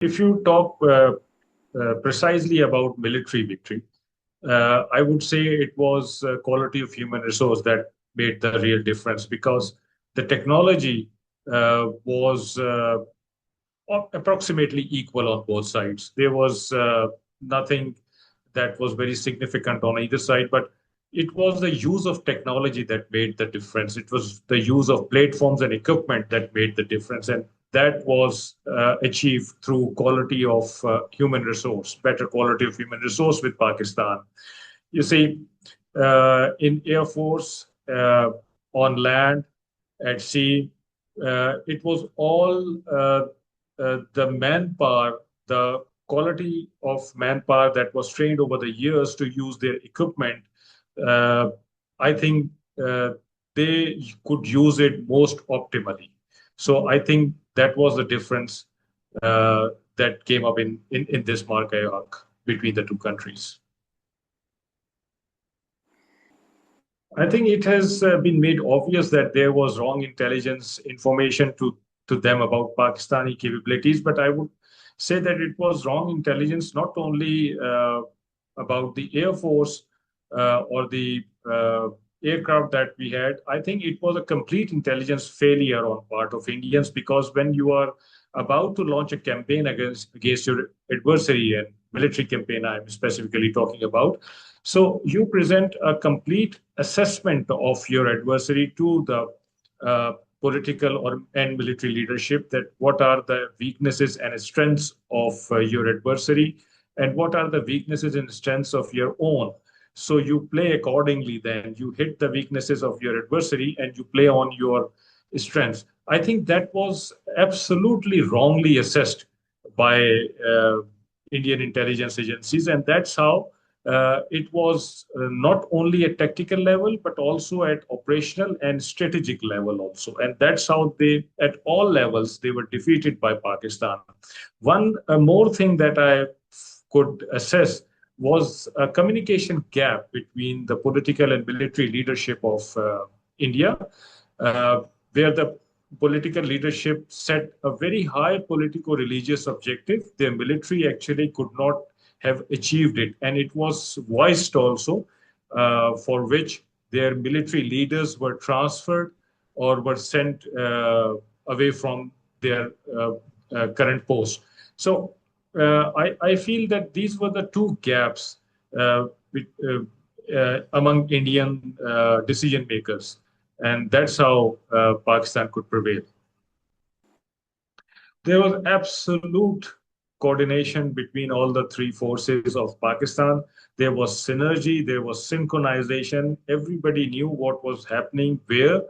If you talk precisely about military victory, I would say it was quality of human resource that made the real difference because the technology was approximately equal on both sides. There was nothing that was very significant on either side, but it was the use of technology that made the difference. It was the use of platforms and equipment that made the difference. And that was achieved through quality of human resource, better quality of human resource with Pakistan. You see, in Air Force, on land, at sea, it was all the manpower, the quality of manpower that was trained over the years to use their equipment. uh, I think they could use it most optimally. So I think that was the difference that came up in this Markai arc between the two countries. I think it has been made obvious that there was wrong intelligence information to them about Pakistani capabilities, but I would say that it was wrong intelligence not only about the Air Force or the aircraft that we had. I think it was a complete intelligence failure on part of Indians because when you are about to launch a campaign against your adversary and military campaign, I'm specifically talking about, so you present a complete assessment of your adversary to the political or and military leadership, that what are the weaknesses and strengths of your adversary and what are the weaknesses and strengths of your own. So you play accordingly, then you hit the weaknesses of your adversary and you play on your strengths. I think that was absolutely wrongly assessed by uh, Indian intelligence agencies, and that's how it was not only at tactical level but also at operational and strategic level also, and that's how they at all levels they were defeated by Pakistan. One more thing that I could assess was a communication gap between the political and military leadership of India, uh, where the political leadership set a very high political religious objective. Their military actually could not have achieved it, and it was voiced also, for which their military leaders were transferred or were sent away from their current post. So I feel that these were the two gaps among Indian decision makers, and that's how Pakistan could prevail. There was absolute coordination between all the three forces of Pakistan. There was synergy, there was synchronization. Everybody knew what was happening where.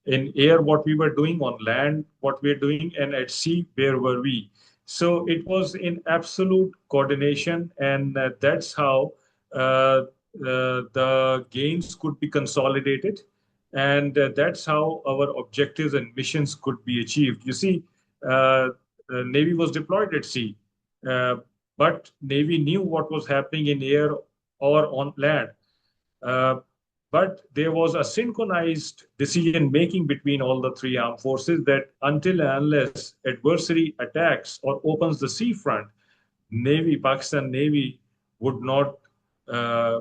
In air, what we were doing, on land, what we were doing, and at sea, where were we? So it was in absolute coordination, and that's how the gains could be consolidated, and that's how our objectives and missions could be achieved. You see, Navy was deployed at sea, uh, but Navy knew what was happening in air or on land. Uh, but there was a synchronized decision making between all the three armed forces that until and unless adversary attacks or opens the sea front, Navy, Pakistan Navy would not uh,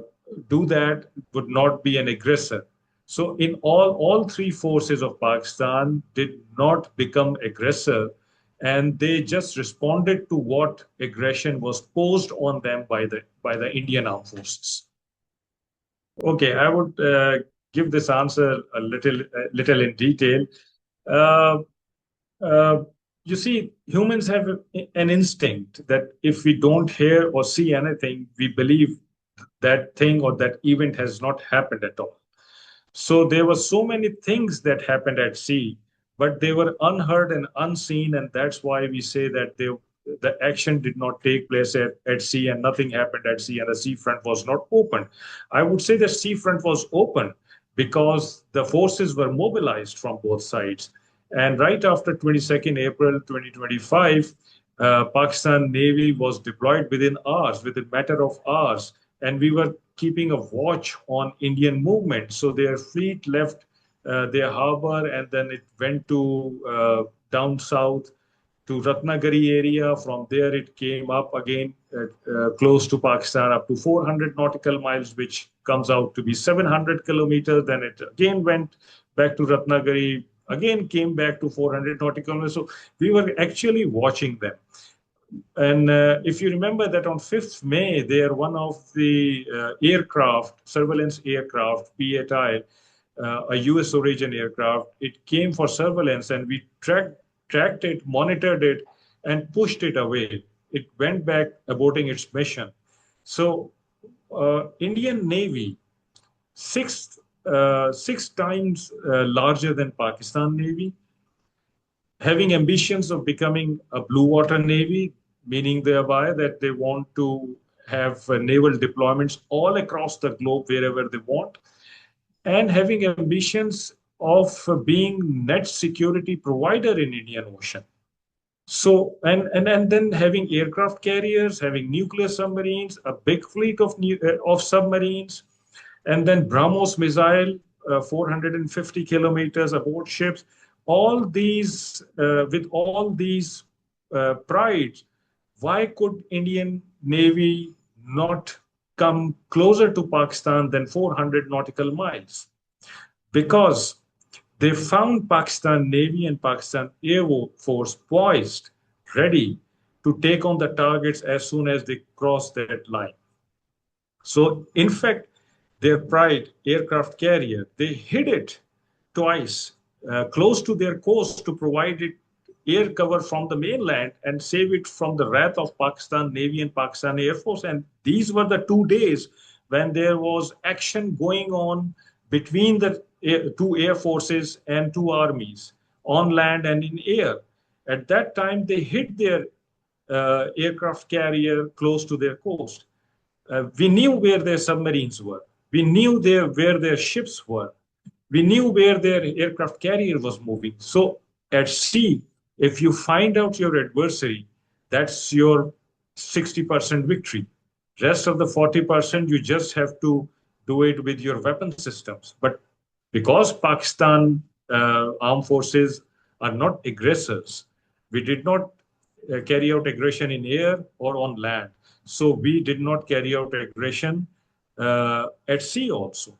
do that, would not be an aggressor. So in all three forces of Pakistan did not become aggressor, and they just responded to what aggression was posed on them by the Indian armed forces. Okay, I would give this answer little in detail. Uh, uh, you see, humans have an instinct that if we don't hear or see anything, we believe that thing or that event has not happened at all. So there were so many things that happened at sea, but they were unheard and unseen, and that's why we say that the action did not take place at sea and nothing happened at sea and the seafront was not open. I would say the seafront was open because the forces were mobilized from both sides. And right after 22nd April 2025, Pakistan Navy was deployed within matter of hours, and we were keeping a watch on Indian movement. So their fleet left their harbor and then it went to down south. to Ratnagiri area. From there, it came up again close to Pakistan up to 400 nautical miles, which comes out to be 700 kilometers. Then it again went back to Ratnagiri, again came back to 400 nautical miles. So we were actually watching them. And if you remember that on 5th May, there one of the aircraft, surveillance aircraft, P-8I, a US origin aircraft, it came for surveillance and we tracked it, monitored it, and pushed it away. It went back aborting its mission. So Indian Navy, six times larger than Pakistan Navy, having ambitions of becoming a blue water navy, meaning thereby that they want to have naval deployments all across the globe wherever they want, and having ambitions of being net security provider in Indian Ocean. So and then having aircraft carriers, having nuclear submarines, a big fleet of submarines, and then BrahMos missile, 450 kilometers aboard ships. All these, with all these prides, why could Indian Navy not come closer to Pakistan than 400 nautical miles? Because they found Pakistan Navy and Pakistan Air Force poised, ready to take on the targets as soon as they cross that line. So, in fact, their Pride aircraft carrier, they hid it twice close to their coast to provide it air cover from the mainland and save it from the wrath of Pakistan Navy and Pakistan Air Force. And these were the 2 days when there was action going on between the two air forces and two armies on land and in air. At that time, they hid their aircraft carrier close to their coast. We knew where their submarines were. We knew where their ships were. We knew where their aircraft carrier was moving. So at sea, if you find out your adversary, that's your 60% victory. Rest of the 40%, you just have to do it with your weapon systems. But because Pakistan armed forces are not aggressors, we did not carry out aggression in air or on land. So we did not carry out aggression at sea also.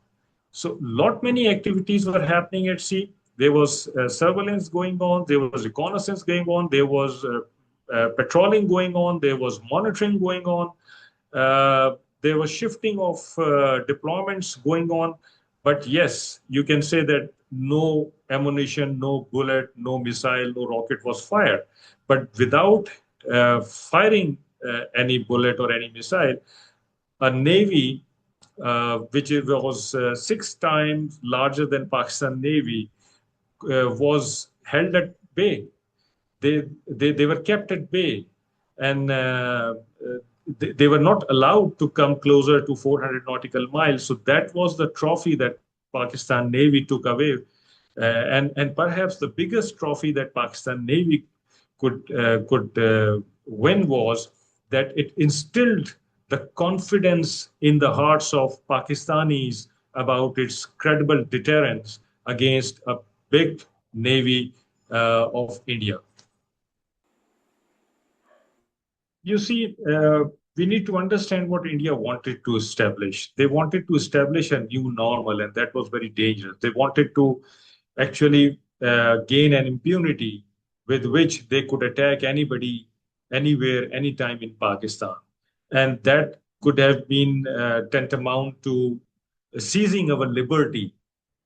So lot many activities were happening at sea. There was surveillance going on. There was reconnaissance going on. There was patrolling going on. There was monitoring going on. There was shifting of deployments going on. But yes, you can say that no ammunition, no bullet, no missile, no rocket was fired. But without firing any bullet or any missile, a navy which was 6 times larger than Pakistan Navy was held at bay. They were kept at bay, and they were not allowed to come closer to 400 nautical miles. So that was the trophy that Pakistan Navy took away, and perhaps the biggest trophy that Pakistan Navy could win was that it instilled the confidence in the hearts of Pakistanis about its credible deterrence against a big navy of India. You see, we need to understand what India wanted to establish. They wanted to establish a new normal, and that was very dangerous. They wanted to actually gain an impunity with which they could attack anybody, anywhere, anytime in Pakistan. And that could have been tantamount to seizing our liberty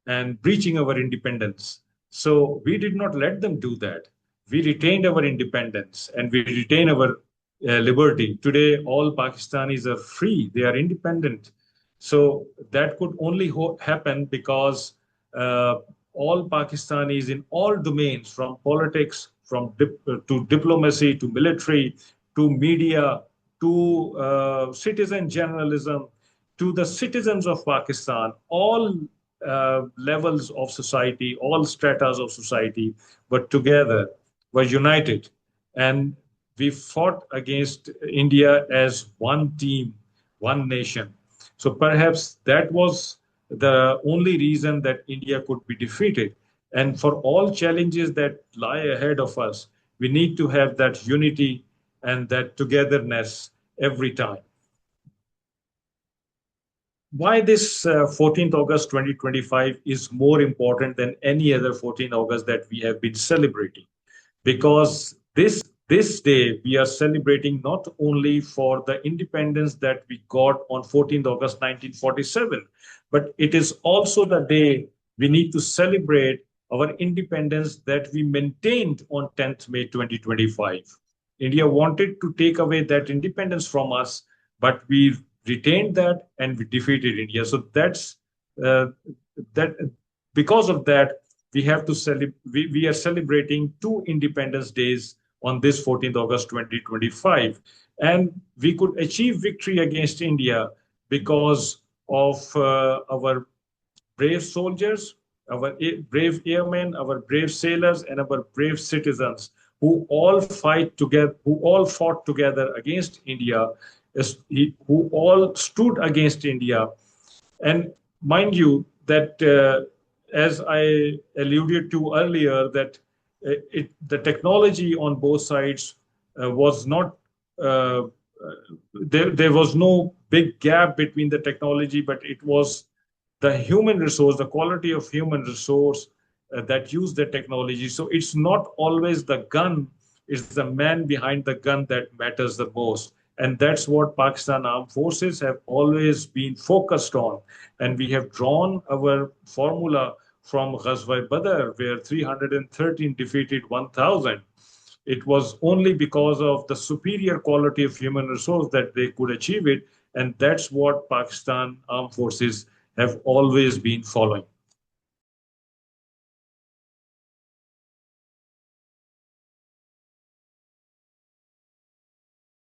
and breaching our independence. So we did not let them do that. We retained our independence and we retain our liberty. Today, all Pakistanis are free, they are independent. So that could only happen because all Pakistanis in all domains, from politics, to diplomacy, to military, to media, to citizen journalism, to the citizens of Pakistan, all levels of society, all stratas of society were together, were united. And we fought against India as one team, one nation. So perhaps that was the only reason that India could be defeated. And for all challenges that lie ahead of us, We need to have that unity and that togetherness every time. Why this 14th August 2025 is more important than any other 14th August that we have been celebrating? Because this day we are celebrating not only for the independence that we got on 14th August 1947, but it is also the day we need to celebrate our independence that we maintained on 10th May 2025. India wanted to take away that independence from us, but we retained that and we defeated India. So that's uh, that. Because of that, we have to we are celebrating two Independence Days on this 14th August 2025, and we could achieve victory against India because of our brave soldiers, our brave airmen, our brave sailors, and our brave citizens who all fight together, who all fought together against India, who all stood against India. And mind you, that as I alluded to earlier, that the technology on both sides was not there was no big gap between the technology, but it was the human resource, the quality of human resource that use the technology. So it's not always the gun, it's the man behind the gun that matters the most. And that's what Pakistan Armed Forces have always been focused on. And we have drawn our formula from Ghazwa Badr, where 313 defeated 1,000. It was only because of the superior quality of human resource that they could achieve it. And that's what Pakistan Armed Forces have always been following.